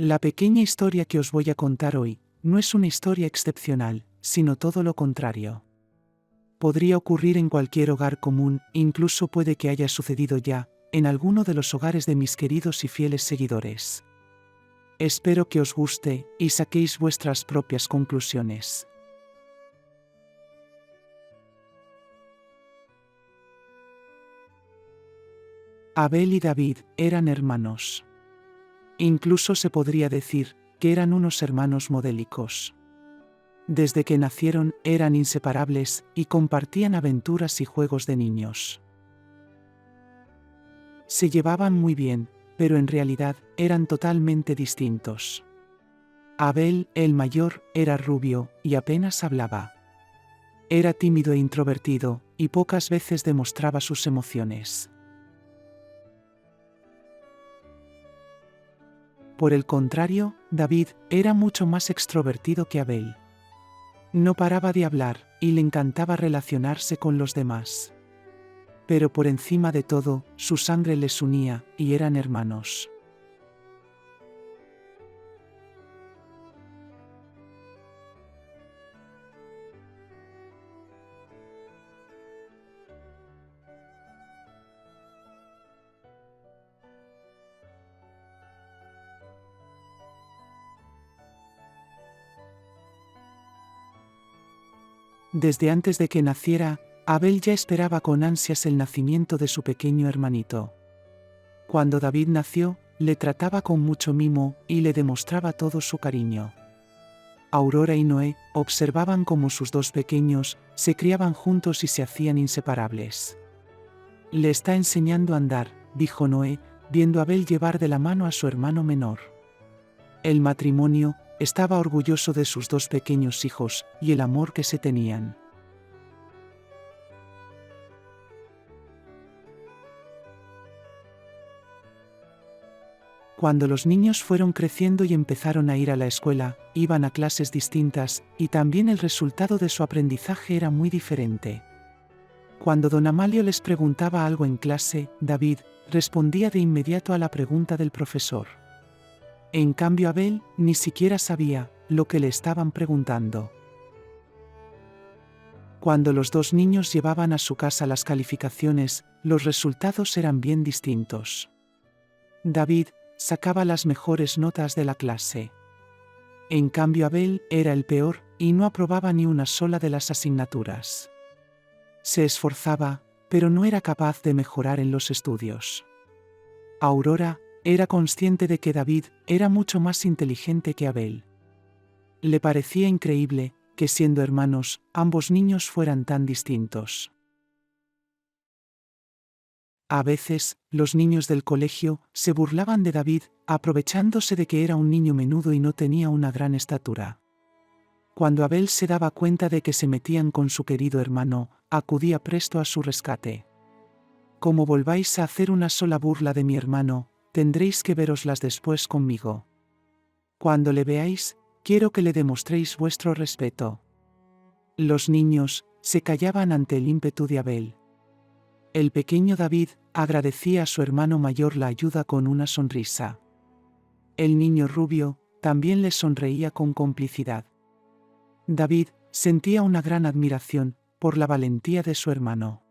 La pequeña historia que os voy a contar hoy no es una historia excepcional, sino todo lo contrario. Podría ocurrir en cualquier hogar común, incluso puede que haya sucedido ya, en alguno de los hogares de mis queridos y fieles seguidores. Espero que os guste y saquéis vuestras propias conclusiones. Abel y David eran hermanos. Incluso se podría decir que eran unos hermanos modélicos. Desde que nacieron eran inseparables y compartían aventuras y juegos de niños. Se llevaban muy bien, pero en realidad eran totalmente distintos. Abel, el mayor, era rubio y apenas hablaba. Era tímido e introvertido, y pocas veces demostraba sus emociones. Por el contrario, David era mucho más extrovertido que Abel. No paraba de hablar, y le encantaba relacionarse con los demás. Pero por encima de todo, su sangre les unía, y eran hermanos. Desde antes de que naciera, Abel ya esperaba con ansias el nacimiento de su pequeño hermanito. Cuando David nació, le trataba con mucho mimo y le demostraba todo su cariño. Aurora y Noé observaban cómo sus dos pequeños se criaban juntos y se hacían inseparables. «Le está enseñando a andar», dijo Noé, viendo a Abel llevar de la mano a su hermano menor. El matrimonio estaba orgulloso de sus dos pequeños hijos y el amor que se tenían. Cuando los niños fueron creciendo y empezaron a ir a la escuela, iban a clases distintas, y también el resultado de su aprendizaje era muy diferente. Cuando don Amalio les preguntaba algo en clase, David respondía de inmediato a la pregunta del profesor. En cambio Abel ni siquiera sabía lo que le estaban preguntando. Cuando los dos niños llevaban a su casa las calificaciones, los resultados eran bien distintos. David sacaba las mejores notas de la clase. En cambio Abel era el peor y no aprobaba ni una sola de las asignaturas. Se esforzaba, pero no era capaz de mejorar en los estudios. Aurora era consciente de que David era mucho más inteligente que Abel. Le parecía increíble que, siendo hermanos, ambos niños fueran tan distintos. A veces, los niños del colegio se burlaban de David, aprovechándose de que era un niño menudo y no tenía una gran estatura. Cuando Abel se daba cuenta de que se metían con su querido hermano, acudía presto a su rescate. «Como volváis a hacer una sola burla de mi hermano, tendréis que veroslas después conmigo. Cuando le veáis, quiero que le demostréis vuestro respeto». Los niños se callaban ante el ímpetu de Abel. El pequeño David agradecía a su hermano mayor la ayuda con una sonrisa. El niño rubio también le sonreía con complicidad. David sentía una gran admiración por la valentía de su hermano.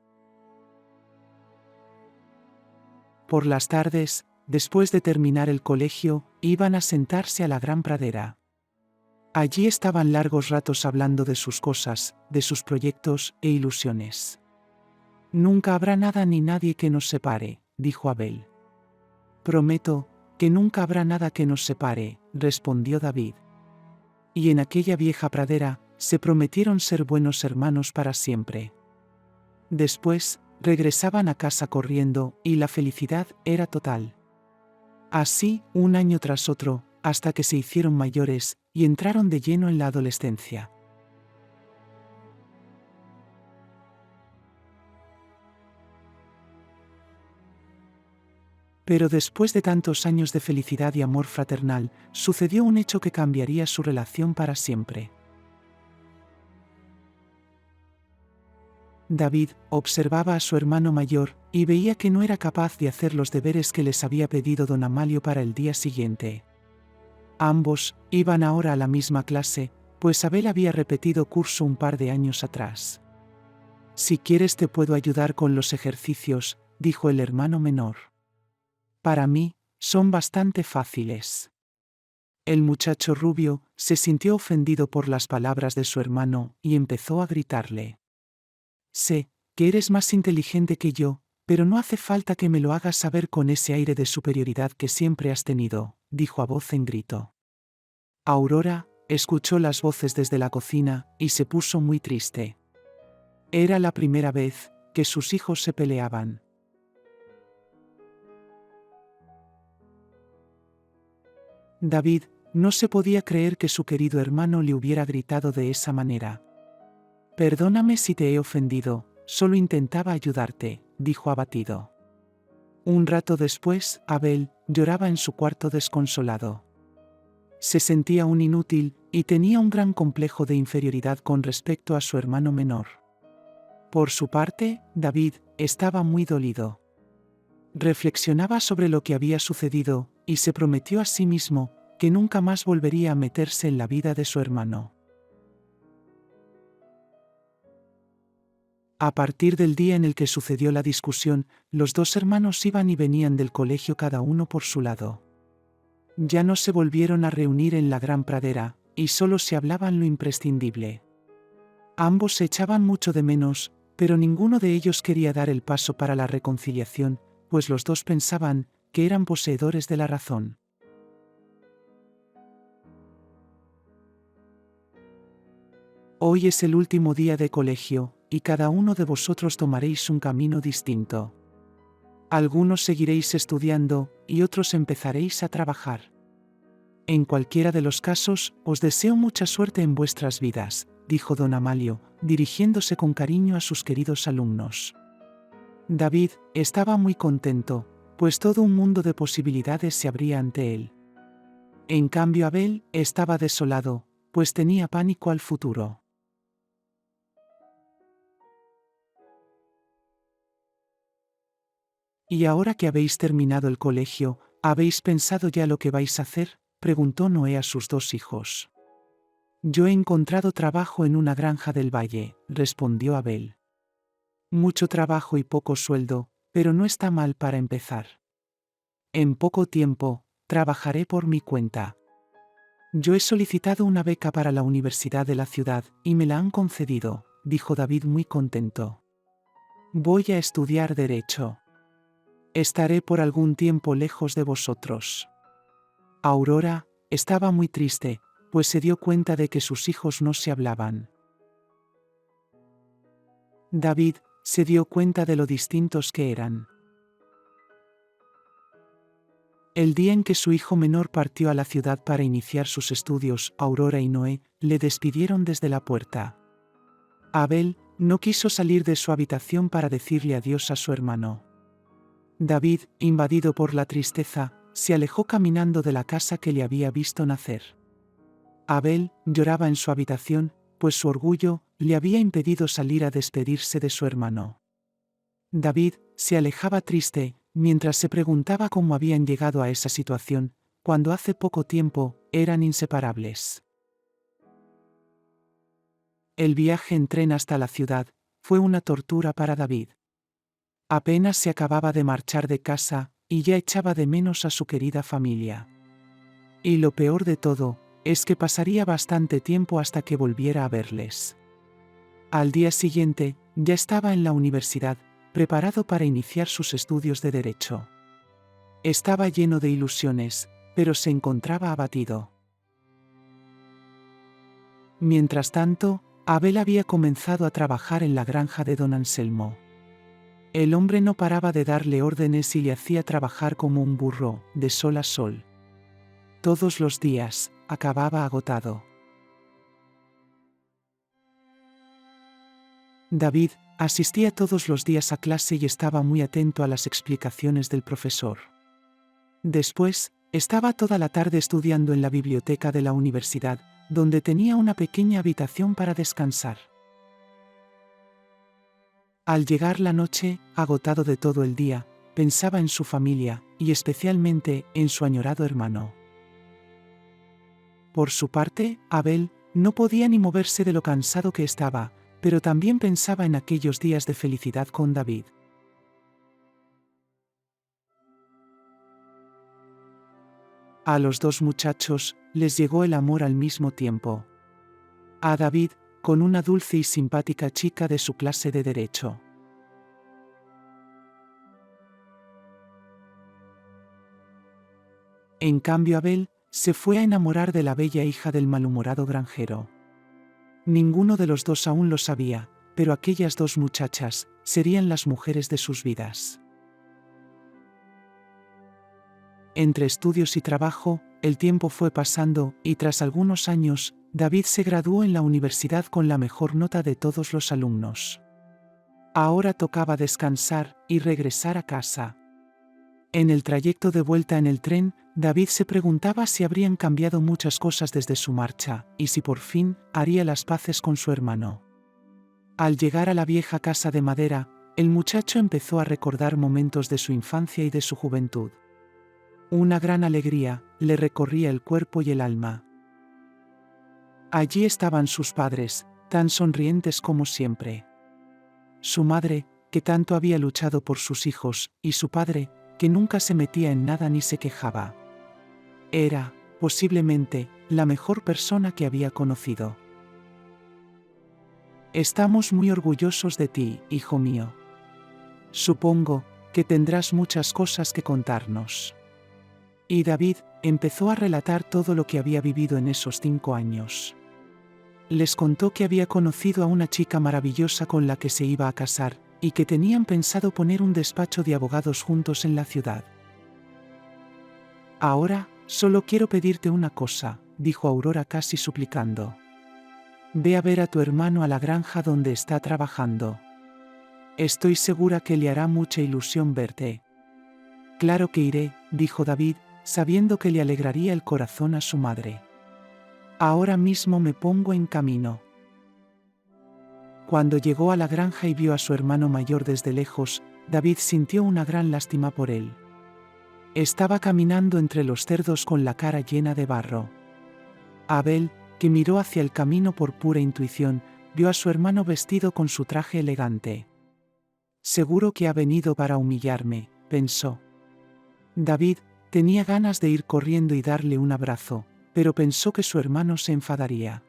Por las tardes, después de terminar el colegio, iban a sentarse a la gran pradera. Allí estaban largos ratos hablando de sus cosas, de sus proyectos e ilusiones. «Nunca habrá nada ni nadie que nos separe», dijo Abel. «Prometo que nunca habrá nada que nos separe», respondió David. Y en aquella vieja pradera se prometieron ser buenos hermanos para siempre. Después, regresaban a casa corriendo y la felicidad era total. Así, un año tras otro, hasta que se hicieron mayores y entraron de lleno en la adolescencia. Pero después de tantos años de felicidad y amor fraternal, sucedió un hecho que cambiaría su relación para siempre. David observaba a su hermano mayor y veía que no era capaz de hacer los deberes que les había pedido don Amalio para el día siguiente. Ambos iban ahora a la misma clase, pues Abel había repetido curso un par de años atrás. Si quieres te puedo ayudar con los ejercicios, dijo el hermano menor. Para mí, son bastante fáciles. El muchacho rubio se sintió ofendido por las palabras de su hermano y empezó a gritarle. Sé que eres más inteligente que yo, pero no hace falta que me lo hagas saber con ese aire de superioridad que siempre has tenido, dijo a voz en grito. Aurora escuchó las voces desde la cocina y se puso muy triste. Era la primera vez que sus hijos se peleaban. David no se podía creer que su querido hermano le hubiera gritado de esa manera. Perdóname si te he ofendido, solo intentaba ayudarte, dijo abatido. Un rato después, Abel lloraba en su cuarto desconsolado. Se sentía un inútil y tenía un gran complejo de inferioridad con respecto a su hermano menor. Por su parte, David estaba muy dolido. Reflexionaba sobre lo que había sucedido y se prometió a sí mismo que nunca más volvería a meterse en la vida de su hermano. A partir del día en el que sucedió la discusión, los dos hermanos iban y venían del colegio cada uno por su lado. Ya no se volvieron a reunir en la gran pradera, y solo se hablaban lo imprescindible. Ambos se echaban mucho de menos, pero ninguno de ellos quería dar el paso para la reconciliación, pues los dos pensaban que eran poseedores de la razón. Hoy es el último día de colegio, y cada uno de vosotros tomaréis un camino distinto. Algunos seguiréis estudiando, y otros empezaréis a trabajar. En cualquiera de los casos, os deseo mucha suerte en vuestras vidas, dijo don Amalio, dirigiéndose con cariño a sus queridos alumnos. David estaba muy contento, pues todo un mundo de posibilidades se abría ante él. En cambio Abel estaba desolado, pues tenía pánico al futuro. ¿Y ahora que habéis terminado el colegio, habéis pensado ya lo que vais a hacer?, preguntó Noé a sus dos hijos. Yo he encontrado trabajo en una granja del valle, respondió Abel. Mucho trabajo y poco sueldo, pero no está mal para empezar. En poco tiempo, trabajaré por mi cuenta. Yo he solicitado una beca para la universidad de la ciudad y me la han concedido, dijo David muy contento. Voy a estudiar Derecho. Estaré por algún tiempo lejos de vosotros. Aurora estaba muy triste, pues se dio cuenta de que sus hijos no se hablaban. David se dio cuenta de lo distintos que eran. El día en que su hijo menor partió a la ciudad para iniciar sus estudios, Aurora y Noé le despidieron desde la puerta. Abel no quiso salir de su habitación para decirle adiós a su hermano. David, invadido por la tristeza, se alejó caminando de la casa que le había visto nacer. Abel lloraba en su habitación, pues su orgullo le había impedido salir a despedirse de su hermano. David se alejaba triste, mientras se preguntaba cómo habían llegado a esa situación, cuando hace poco tiempo eran inseparables. El viaje en tren hasta la ciudad fue una tortura para David. Apenas se acababa de marchar de casa y ya echaba de menos a su querida familia. Y lo peor de todo es que pasaría bastante tiempo hasta que volviera a verles. Al día siguiente, ya estaba en la universidad, preparado para iniciar sus estudios de Derecho. Estaba lleno de ilusiones, pero se encontraba abatido. Mientras tanto, Abel había comenzado a trabajar en la granja de don Anselmo. El hombre no paraba de darle órdenes y le hacía trabajar como un burro, de sol a sol. Todos los días, acababa agotado. David asistía todos los días a clase y estaba muy atento a las explicaciones del profesor. Después, estaba toda la tarde estudiando en la biblioteca de la universidad, donde tenía una pequeña habitación para descansar. Al llegar la noche, agotado de todo el día, pensaba en su familia, y especialmente en su añorado hermano. Por su parte, Abel no podía ni moverse de lo cansado que estaba, pero también pensaba en aquellos días de felicidad con David. A los dos muchachos les llegó el amor al mismo tiempo. A David, con una dulce y simpática chica de su clase de derecho. En cambio, Abel se fue a enamorar de la bella hija del malhumorado granjero. Ninguno de los dos aún lo sabía, pero aquellas dos muchachas serían las mujeres de sus vidas. Entre estudios y trabajo, el tiempo fue pasando, y tras algunos años, David se graduó en la universidad con la mejor nota de todos los alumnos. Ahora tocaba descansar y regresar a casa. En el trayecto de vuelta en el tren, David se preguntaba si habrían cambiado muchas cosas desde su marcha, y si por fin haría las paces con su hermano. Al llegar a la vieja casa de madera, el muchacho empezó a recordar momentos de su infancia y de su juventud. Una gran alegría le recorría el cuerpo y el alma. Allí estaban sus padres, tan sonrientes como siempre. Su madre, que tanto había luchado por sus hijos, y su padre, que nunca se metía en nada ni se quejaba. Era, posiblemente, la mejor persona que había conocido. Estamos muy orgullosos de ti, hijo mío. Supongo que tendrás muchas cosas que contarnos. Y David empezó a relatar todo lo que había vivido en esos 5 años. Les contó que había conocido a una chica maravillosa con la que se iba a casar, y que tenían pensado poner un despacho de abogados juntos en la ciudad. Ahora, solo quiero pedirte una cosa, dijo Aurora casi suplicando. Ve a ver a tu hermano a la granja donde está trabajando. Estoy segura que le hará mucha ilusión verte. Claro que iré, dijo David, sabiendo que le alegraría el corazón a su madre. Ahora mismo me pongo en camino. Cuando llegó a la granja y vio a su hermano mayor desde lejos, David sintió una gran lástima por él. Estaba caminando entre los cerdos con la cara llena de barro. Abel, que miró hacia el camino por pura intuición, vio a su hermano vestido con su traje elegante. Seguro que ha venido para humillarme, pensó. David tenía ganas de ir corriendo y darle un abrazo, pero pensó que su hermano se enfadaría.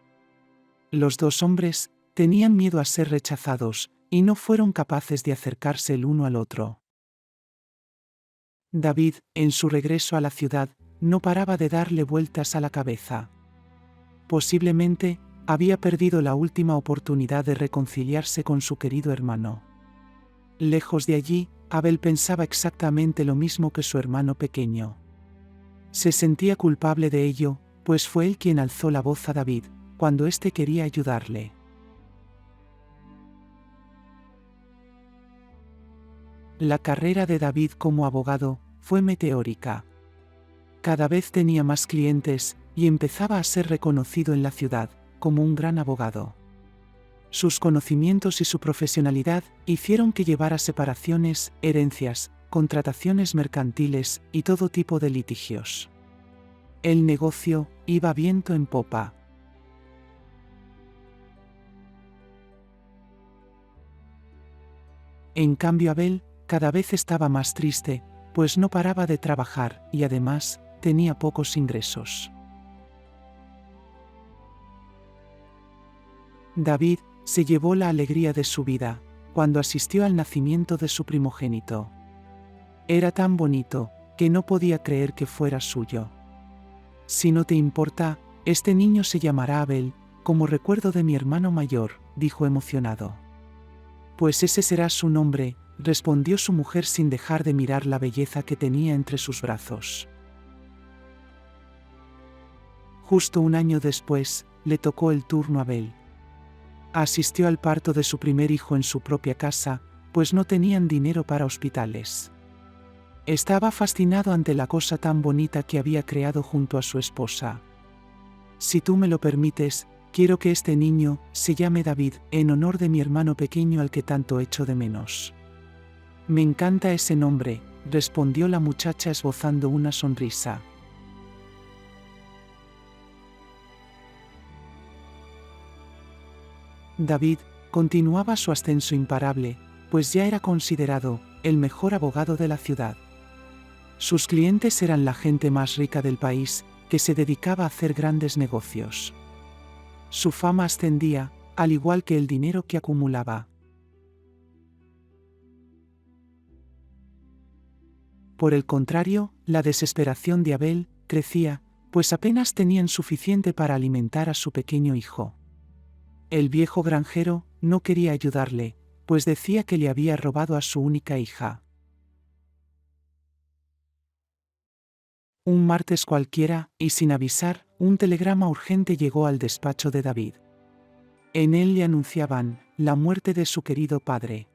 Los dos hombres tenían miedo a ser rechazados, y no fueron capaces de acercarse el uno al otro. David, en su regreso a la ciudad, no paraba de darle vueltas a la cabeza. Posiblemente, había perdido la última oportunidad de reconciliarse con su querido hermano. Lejos de allí, Abel pensaba exactamente lo mismo que su hermano pequeño. Se sentía culpable de ello, pues fue él quien alzó la voz a David, cuando éste quería ayudarle. La carrera de David como abogado fue meteórica. Cada vez tenía más clientes y empezaba a ser reconocido en la ciudad como un gran abogado. Sus conocimientos y su profesionalidad hicieron que llevara separaciones, herencias, contrataciones mercantiles y todo tipo de litigios. El negocio iba viento en popa. En cambio, Abel cada vez estaba más triste, pues no paraba de trabajar y además tenía pocos ingresos. David se llevó la alegría de su vida cuando asistió al nacimiento de su primogénito. Era tan bonito que no podía creer que fuera suyo. Si no te importa, este niño se llamará Abel, como recuerdo de mi hermano mayor, dijo emocionado. Pues ese será su nombre, respondió su mujer sin dejar de mirar la belleza que tenía entre sus brazos. Justo un año después, le tocó el turno a Abel. Asistió al parto de su primer hijo en su propia casa, pues no tenían dinero para hospitales. Estaba fascinado ante la cosa tan bonita que había creado junto a su esposa. Si tú me lo permites, quiero que este niño se llame David, en honor de mi hermano pequeño al que tanto echo de menos. Me encanta ese nombre, respondió la muchacha esbozando una sonrisa. David continuaba su ascenso imparable, pues ya era considerado el mejor abogado de la ciudad. Sus clientes eran la gente más rica del país, que se dedicaba a hacer grandes negocios. Su fama ascendía, al igual que el dinero que acumulaba. Por el contrario, la desesperación de Abel crecía, pues apenas tenían suficiente para alimentar a su pequeño hijo. El viejo granjero no quería ayudarle, pues decía que le había robado a su única hija. Un martes cualquiera, y sin avisar, un telegrama urgente llegó al despacho de David. En él le anunciaban la muerte de su querido padre.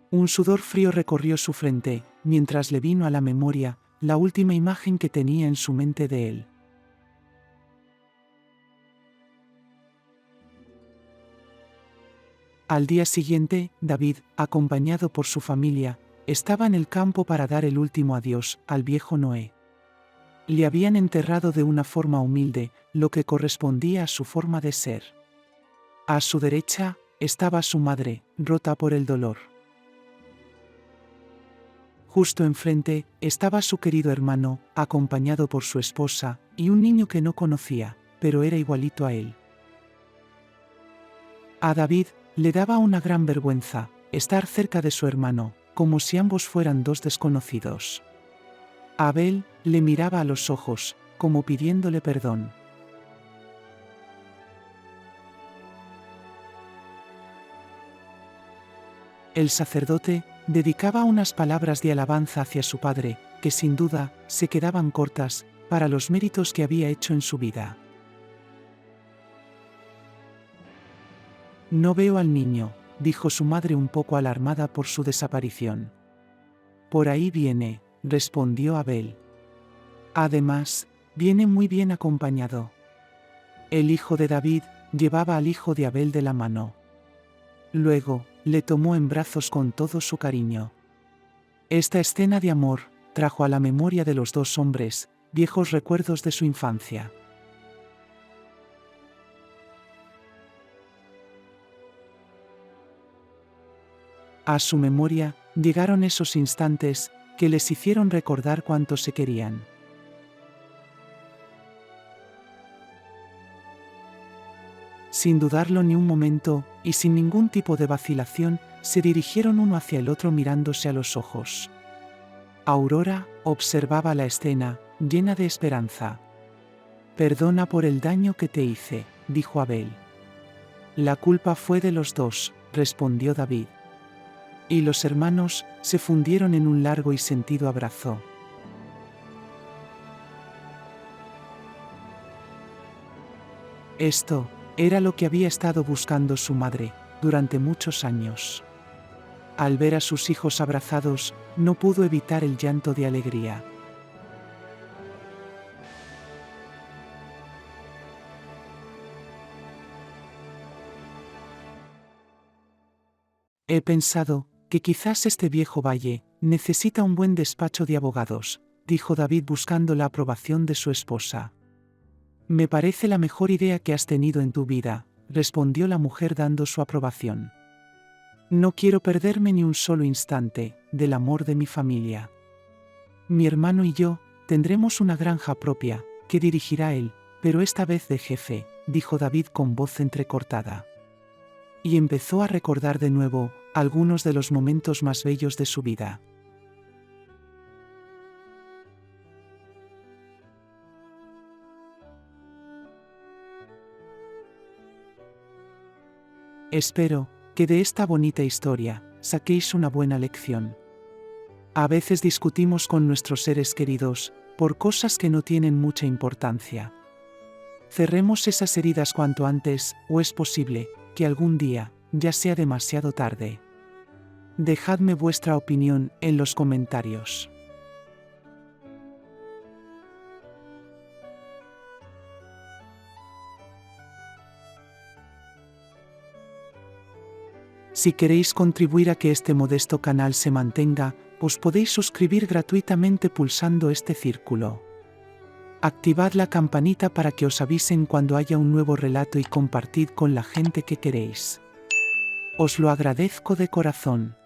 Un sudor frío recorrió su frente, mientras le vino a la memoria la última imagen que tenía en su mente de él. Al día siguiente, David, acompañado por su familia, estaba en el campo para dar el último adiós al viejo Noé. Le habían enterrado de una forma humilde, lo que correspondía a su forma de ser. A su derecha estaba su madre, rota por el dolor. Justo enfrente estaba su querido hermano, acompañado por su esposa, y un niño que no conocía, pero era igualito a él. A David le daba una gran vergüenza estar cerca de su hermano, como si ambos fueran dos desconocidos. Abel le miraba a los ojos, como pidiéndole perdón. El sacerdote dedicaba unas palabras de alabanza hacia su padre, que sin duda se quedaban cortas para los méritos que había hecho en su vida. No veo al niño, dijo su madre un poco alarmada por su desaparición. Por ahí viene, respondió Abel. Además, viene muy bien acompañado. El hijo de David llevaba al hijo de Abel de la mano. Luego, le tomó en brazos con todo su cariño. Esta escena de amor trajo a la memoria de los dos hombres viejos recuerdos de su infancia. A su memoria llegaron esos instantes que les hicieron recordar cuánto se querían. Sin dudarlo ni un momento, y sin ningún tipo de vacilación, se dirigieron uno hacia el otro mirándose a los ojos. Aurora observaba la escena, llena de esperanza. «Perdona por el daño que te hice», dijo Abel. «La culpa fue de los dos», respondió David. Y los hermanos se fundieron en un largo y sentido abrazo. Esto era lo que había estado buscando su madre durante muchos años. Al ver a sus hijos abrazados, no pudo evitar el llanto de alegría. He pensado que quizás este viejo valle necesita un buen despacho de abogados, dijo David buscando la aprobación de su esposa. Me parece la mejor idea que has tenido en tu vida, respondió la mujer dando su aprobación. No quiero perderme ni un solo instante del amor de mi familia. Mi hermano y yo tendremos una granja propia, que dirigirá él, pero esta vez de jefe, dijo David con voz entrecortada. Y empezó a recordar de nuevo algunos de los momentos más bellos de su vida. Espero que de esta bonita historia saquéis una buena lección. A veces discutimos con nuestros seres queridos por cosas que no tienen mucha importancia. Cerremos esas heridas cuanto antes, o es posible que algún día ya sea demasiado tarde. Dejadme vuestra opinión en los comentarios. Si queréis contribuir a que este modesto canal se mantenga, os podéis suscribir gratuitamente pulsando este círculo. Activad la campanita para que os avisen cuando haya un nuevo relato y compartid con la gente que queréis. Os lo agradezco de corazón.